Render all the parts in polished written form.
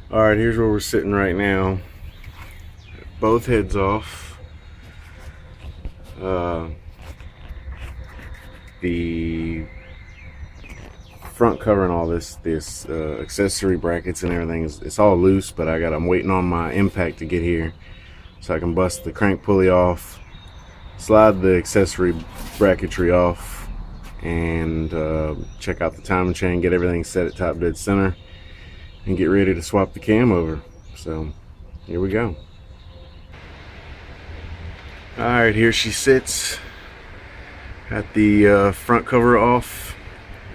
Alright, here's where we're sitting right now. Both heads off. The front cover and all this accessory brackets and everything it's all loose, but I'm waiting on my impact to get here so I can bust the crank pulley off, slide the accessory bracketry off, and check out the timing chain, get everything set at top dead center, and get ready to swap the cam over. So here we go. Alright, here she sits. Got the front cover off.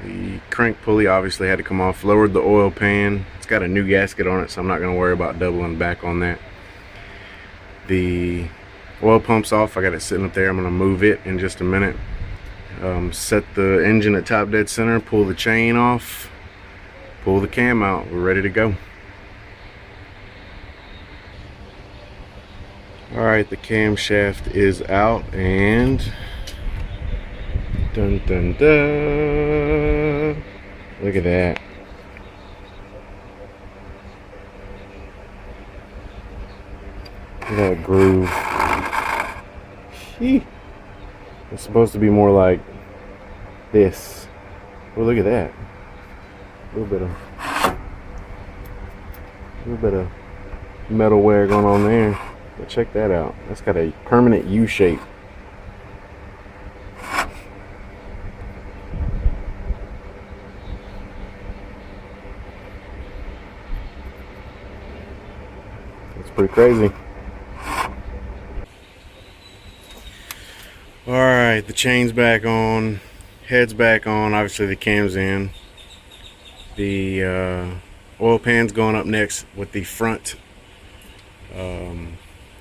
The crank pulley obviously had to come off. Lowered the oil pan. It's got a new gasket on it, so I'm not going to worry about doubling back on that. The oil pump's off. I got it sitting up there. I'm going to move it in just a minute. Set the engine at top dead center. Pull the chain off. Pull the cam out. We're ready to go. Alright, the camshaft is out, and dun dun dun. Look at that. Look at that groove. It's supposed to be more like this. Oh, look at that. A little bit of metal wear going on there. But check that out. That's got a permanent U shape. It's pretty crazy. Alright, the chain's back on, head's back on, obviously the cam's in. The oil pan's going up next with the front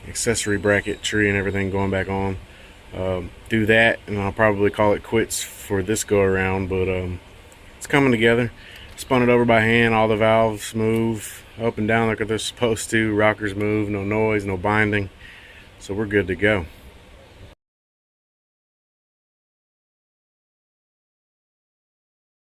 accessory bracket tree and everything going back on. Do that and I'll probably call it quits for this go around, but it's coming together. Spun it over by hand. All the valves move up and down like they're supposed to. Rockers move, no noise, no binding, so we're good to go.